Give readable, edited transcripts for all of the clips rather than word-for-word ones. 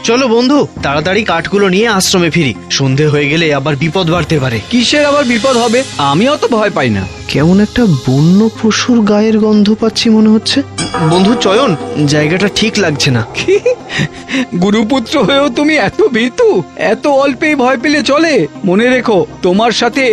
চলো বন্ধু, তাড়াতাড়ি কাঠগুলো নিয়ে আশ্রমে ফিরি। সন্ধে হয়ে গেলে আবার বিপদ বাড়তে পারে। কিসের আবার বিপদ হবে? আমি অত ভয় পাই না। কেমন একটা বন্য পশুর গায়ের গন্ধ পাচ্ছি মনে হচ্ছে। বন্ধু চয়ন, জায়গাটা ঠিক লাগছে না। গুরুপুত্র হয়েও তুমি এত ভীতু? এত অল্পেই ভয় পেলে চলে? মনে রেখো, তোমার সাথে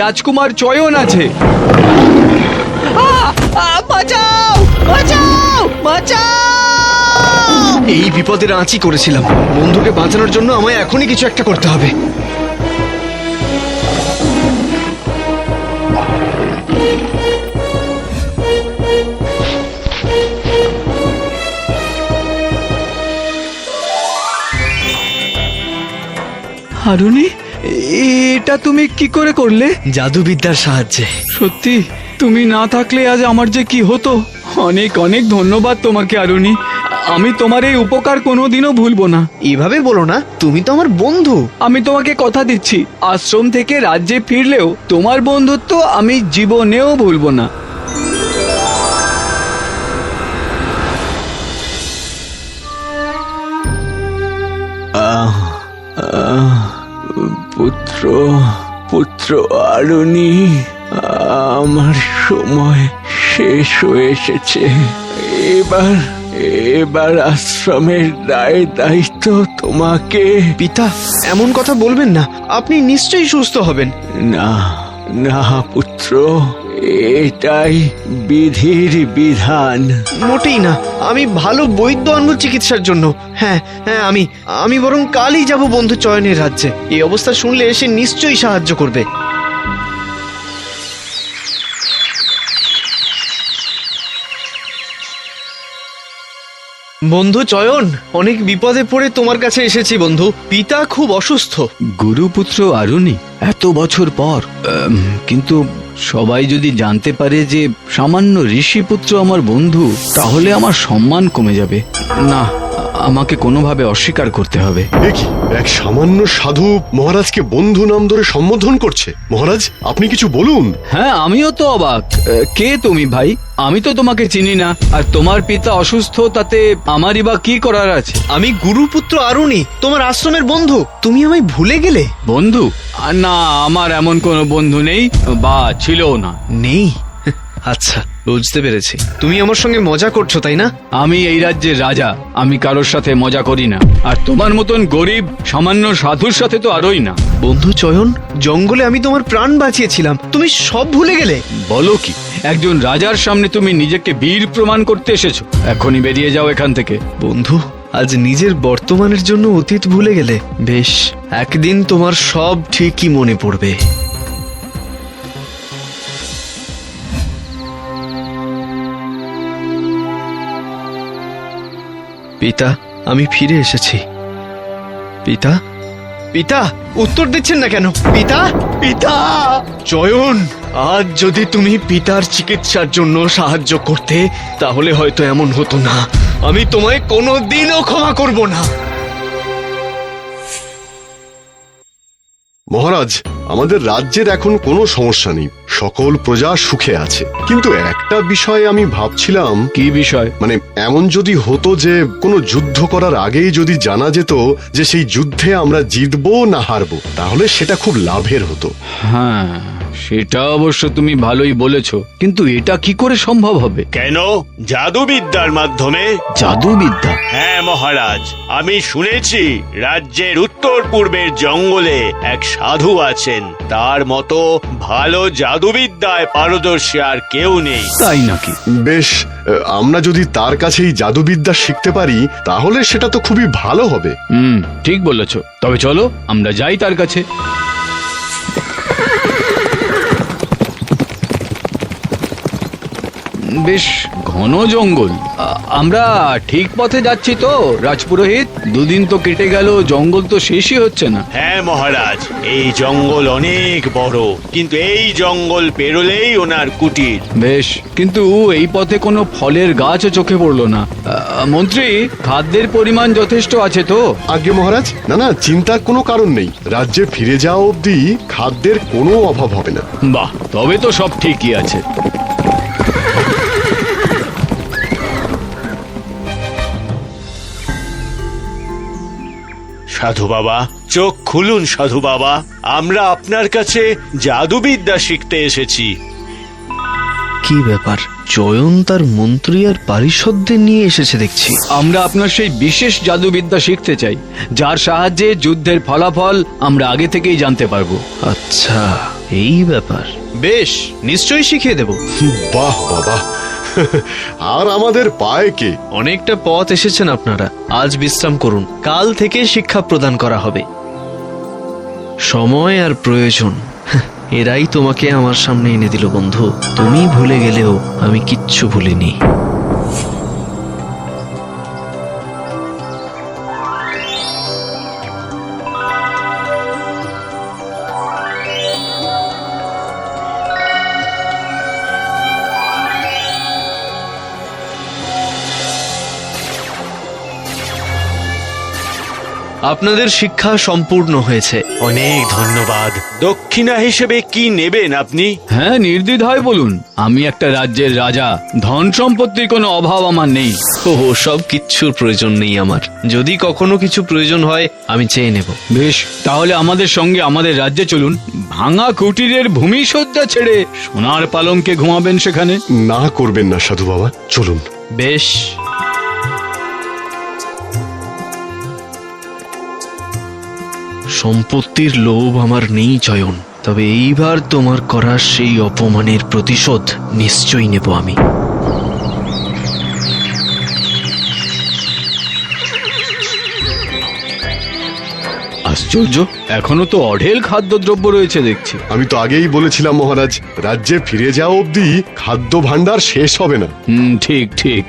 রাজকুমার চয়ন আছে। বাঁচাও, বাঁচাও, বাঁচাও! এই বিপদের আঁচই করেছিলাম। বন্ধুকে বাঁচানোর জন্য আমায় এখনই কিছু একটা করতে হবে। হারুনি, এটা তুমি কি করে করলে? জাদুবিদ্যার সাহায্যে। সত্যি, তুমি না থাকলে আজ আমার যে কি হতো। অনেক অনেক ধন্যবাদ তোমাকে হারুনি। আমি তোমার এই উপকার কোনোদিনও ভুলবো না। এভাবে বলো না, তুমি তো আমার বন্ধু। আমি তোমাকে কথা দিচ্ছি, আশ্রম থেকে রাজ্যে ফিরলেও তোমার বন্ধুত্ব আমি জীবনেও ভুলবো না। পুত্র, পুত্র হারুনি, আমার সময় শেষ হয়ে এসেছে। এবার এবার আশ্রমের দায়িত্ব তোমাকে। পিতা, এমন কথা বলবেন না। আপনি নিশ্চয়ই সুস্থ হবেন। না না পুত্র, এটাই বিধির বিধান। মোটেই না। আমি ভালো বৈদ্য আনবো চিকিৎসার জন্য। হ্যাঁ হ্যাঁ, আমি বরং কালই যাব বন্ধু চয়নের রাজ্যে। এই অবস্থা শুনলে সে নিশ্চয়ই সাহায্য করবে। বন্ধু চয়ন, অনেক বিপদে পড়ে তোমার কাছে এসেছি বন্ধু। পিতা খুব অসুস্থ। গুরুপুত্র হারুনি, এত বছর পর, কিন্তু সবাই যদি জানতে পারে যে সামান্য ঋষিপুত্র আমার বন্ধু, তাহলে আমার সম্মান কমে যাবে। না, আমাকে কোনোভাবে অস্বীকার করতে হবে। কি এক সামান্য সাধু মহারাজকে বন্ধু নাম ধরে সম্বোধন করছে? মহারাজ, আপনি কিছু বলুন। হ্যাঁ, আমিও তো অবাক। কে তুমি ভাই? আমি তো তোমাকে চিনি না। আর তোমার পিতা অসুস্থ, তাতে আমারই বা কি করার আছে? আমি গুরুপুত্র আরুনি, তোমার আশ্রমের বন্ধু। তুমি আমায় ভুলে গেলে? বন্ধু? না, আমার এমন কোনো বন্ধু নেই, বা ছিলও না। নেই? আচ্ছা, বুঝতে পেরেছি। তুমি আমার সঙ্গে মজা করছো, তাই না? আমি এই রাজ্যের রাজা, আমি কারোর সাথে মজা করি না। আর তোমার মতন গরিব সামান্য সাধুর সাথে তো আরোই না। বন্ধু চয়ন, জঙ্গলে আমি তোমার প্রাণ বাঁচিয়েছিলাম, তুমি সব ভুলে গেলে? বলো কি? একজন রাজার সামনে তুমি নিজেকে বীর প্রমাণ করতে এসেছো? এখনই বেরিয়ে যাও এখান থেকে। বন্ধু, আজ নিজের বর্তমানের জন্য অতীত ভুলে গেলে? বেশ, একদিন তোমার সব ঠিকই মনে পড়বে। পিতা, আমি ফিরে এসেছি। পিতা, পিতা, উত্তর দিচ্ছেন না কেন? পিতা, পিতা! চয়ন, আজ যদি তুমি পিতার চিকিৎসার জন্য সাহায্য করতে, তাহলে হয়তো এমন হতো না। আমি তোমায় কোনোদিনও ক্ষমা করব না। মহারাজ, আমাদের রাজ্যের এখন কোনো সমস্যা নেই, সকল প্রজা সুখে আছে। কিন্তু একটা বিষয়ে আমি ভাবছিলাম। কি বিষয়? মানে এমন যদি হতো যে কোনো যুদ্ধ করার আগেই যদি জানা যেত যে সেই যুদ্ধে আমরা জিতবো না হারবো, তাহলে সেটা খুব লাভের হতো। হ্যাঁ, সেটা অবশ্য তুমি ভালোই বলেছো, কিন্তু এটা কি করে সম্ভব হবে? কেন? জাদুবিদ্যার মাধ্যমে। জাদুবিদ্যা? হ্যাঁ মহারাজ, আমি শুনেছি রাজ্যের উত্তর পূর্বের জঙ্গলে এক সাধু আছেন। তার মতো ভালো জাদুবিদ্যায় পারদর্শী আর কেউ নেই। তাই নাকি? বেশ, আমরা যদি তার কাছেই জাদুবিদ্যা শিখতে পারি, তাহলে সেটা তো খুবই ভালো হবে। ঠিক বলেছো। তবে চলো আমরা যাই তার কাছে। বেশ ঘন জঙ্গল। আমরা ঠিক পথে যাচ্ছি তো রাজপুরোহিত? দুদিন তো কেটে গেল, জঙ্গল তো শেষই হচ্ছে না। হ্যাঁ মহারাজ, এই জঙ্গল অনেক বড়, কিন্তু এই জঙ্গল পেরোলেই ওনার কুটির। বেশ, কিন্তু এই পথে কোনো ফলের গাছও চোখে পড়লো না। মন্ত্রী, খাদ্যের পরিমাণ যথেষ্ট আছে তো? আজ্ঞে মহারাজ, না না, চিন্তার কোনো কারণ নেই। রাজ্যে ফিরে যাওয়া অবধি খাদ্যের কোনো অভাব হবে না। বাহ, তবে তো সব ঠিকই আছে। সাধু বাবা, চোখ খুলুন সাধু বাবা, আমরা আপনার কাছে জাদুবিদ্যা শিখতে এসেছি। কি ব্যাপার, চয়ন তার মন্ত্রী আর পারিষদদের নিয়ে এসেছে দেখছি। আমরা আপনার সেই বিশেষ জাদুবিদ্যা শিখতে চাই, যার সাহায্যে যুদ্ধের ফলাফল আমরা আগে থেকেই জানতে পারবো। আচ্ছা, এই ব্যাপার, বেশ, নিশ্চয়ই শিখিয়ে দেব। বাহ বাবা, আর আমাদের পায় কে? অনেকটা পথ এসেছেন আপনারা, আজ বিশ্রাম করুন, কাল থেকে শিক্ষা প্রদান করা হবে। সময় আর প্রয়োজন এরাই তোমাকে আমার সামনে এনে দিল বন্ধু। তুমি ভুলে গেলেও আমি কিচ্ছু ভুলিনি। আপনাদের শিক্ষা সম্পূর্ণ হয়েছে। অনেক ধন্যবাদ। দক্ষিণা হিসেবে কি নেবেন আপনি? হ্যাঁ, নির্দ্বিধায় বলুন। আমি একটা রাজ্যের রাজা, ধন সম্পত্তির কোনো অভাব আমার নেই। ও সব কিচ্ছুর প্রয়োজন নেই আমার। যদি কখনো কিছু প্রয়োজন হয় আমি চেয়ে নেব। বেশ, তাহলে আমাদের সঙ্গে আমাদের রাজ্যে চলুন। ভাঙা কুটিরের ভূমিসজ্জা ছেড়ে সোনার পালঙ্কে ঘুমাবেন সেখানে। না করবেন না সাধু বাবা, চলুন। বেশ, সম্পত্তির লোভ আমার নেই চয়ন, তবে এইবার তোমার করা সেই অপমানের প্রতিশোধ নিশ্চয়ই নেব আমি। আশ্চর্য, এখনো তো অঢেল খাদ্যদ্রব্য রয়েছে দেখছি। আমি তো আগেই বলেছিলাম মহারাজ, রাজ্যে ফিরে যাওয়া অবধি খাদ্য ভাণ্ডার শেষ হবে না। ঠিক ঠিক,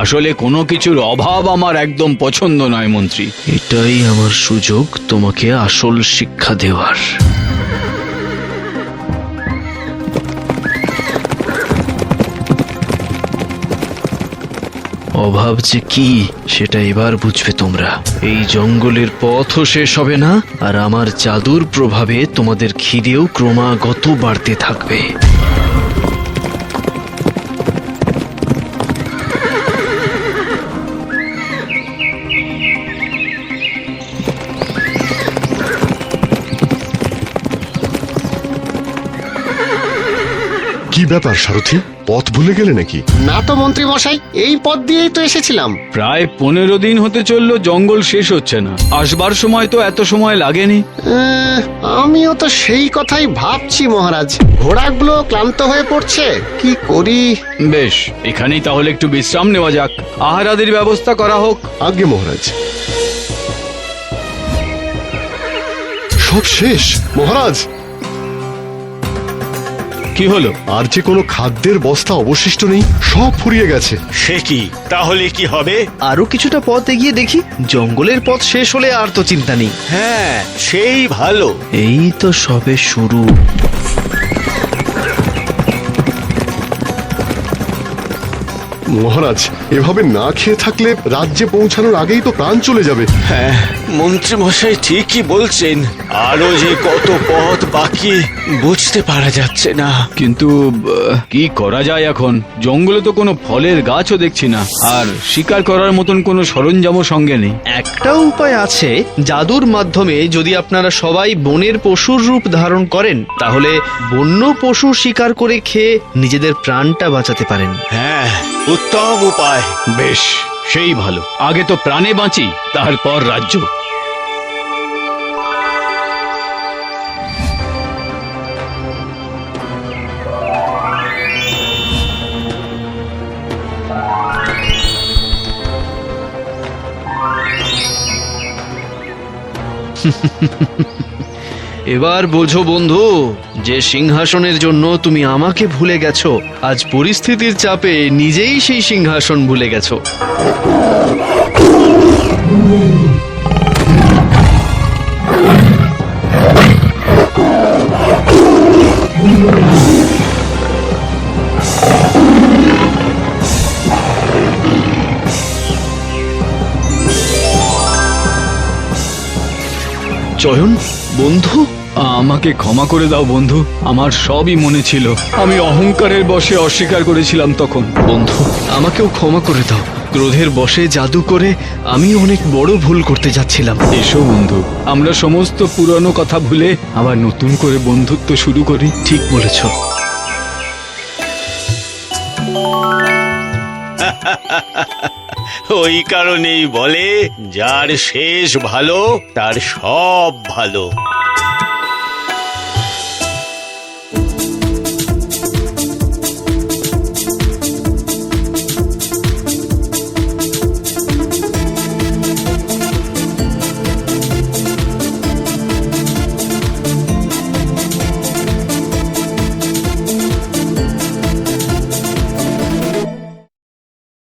আসলে কোনো কিছুর অভাব আমার একদম পছন্দ নয় মন্ত্রী। এটাই আমার সুযোগ তোমাকে আসল শিক্ষা দেওয়ার। অভাব যে কি সেটা এবার বুঝবে তোমরা। এই জঙ্গলের পথও শেষ হবে না, আর আমার জাদুর প্রভাবে তোমাদের খিদেও ক্রমাগত বাড়তে থাকবে। কি ব্যাপার সারথি, পথ ভুলে গেলে নাকি? না তো মন্ত্রী মশাই, এই পথ দিয়েই তো এসেছিলাম। প্রায় 15 দিন হতে চললো, জঙ্গল শেষ হচ্ছে না। আসবার সময় তো এত সময় লাগেনি। আমিও তো সেই কথাই ভাবছি মহারাজ, ঘোড়াগুলো ক্লান্ত হয়ে পড়ছে, কি করি। বেশ, এখানেই তাহলে একটু বিশ্রাম নেওয়া যাক, আহার আদির ব্যবস্থা করা হোক। আজ্ঞে মহারাজ। সব শেষ মহারাজ। কি হলো? আর যে কোনো খাদ্যের বস্তা অবশিষ্ট নেই, সব ফুরিয়ে গেছে। সে কি, তাহলে কি হবে? আরো কিছুটা পথ এগিয়ে দেখি, জঙ্গলের পথ শেষ হলে আর তো চিন্তা নেই। হ্যাঁ, সেই ভালো। এই তো সবে শুরু। মহারাজ, এভাবে না খেয়ে থাকলে রাজ্যে পৌঁছানোর আগেই তো প্রাণ চলে যাবে। হ্যাঁ, মন্ত্রী মশাই ঠিকই বলছেন। আরো যে কত পথ বাকি বুঝতে পারা যাচ্ছে না। কিন্তু কি করা যায় এখন? জঙ্গলে তো কোনো ফলের গাছও দেখছি না, আর শিকার করার মতন কোনো সরঞ্জামও সঙ্গে নেই। একটা উপায় আছে, জাদুর মাধ্যমে যদি আপনারা সবাই বনের পশুর রূপ ধারণ করেন, তাহলে বন্য পশু শিকার করে খেয়ে নিজেদের প্রাণটা বাঁচাতে পারেন। হ্যাঁ, উত্তম উপায়। বেশ, সেই ভালো। আগে তো প্রাণে বাঁচি, তারপর রাজ্য। এবার বোঝো বন্ধু, যে সিংহাসনের জন্য তুমি আমাকে ভুলে গেছো, আজ পরিস্থিতির চাপে নিজেই সেই সিংহাসন ভুলে গেছো। চয়ন বন্ধু, আমাকে ক্ষমা করে দাও বন্ধু, আমার সবই মনে ছিল। আমি অহংকারের বশে অস্বীকার করেছিলাম তখন। বন্ধু আমাকেও ক্ষমা করে দাও, ক্রোধের বশে জাদু করে আমি অনেক বড় ভুল করতে যাচ্ছিলাম। এসো বন্ধু, আমরা সমস্ত পুরনো কথা ভুলে আবার নতুন করে বন্ধুত্ব শুরু করি। ঠিক বলেছ। ওই কারণেই বলে, যার শেষ ভালো তার সব ভালো।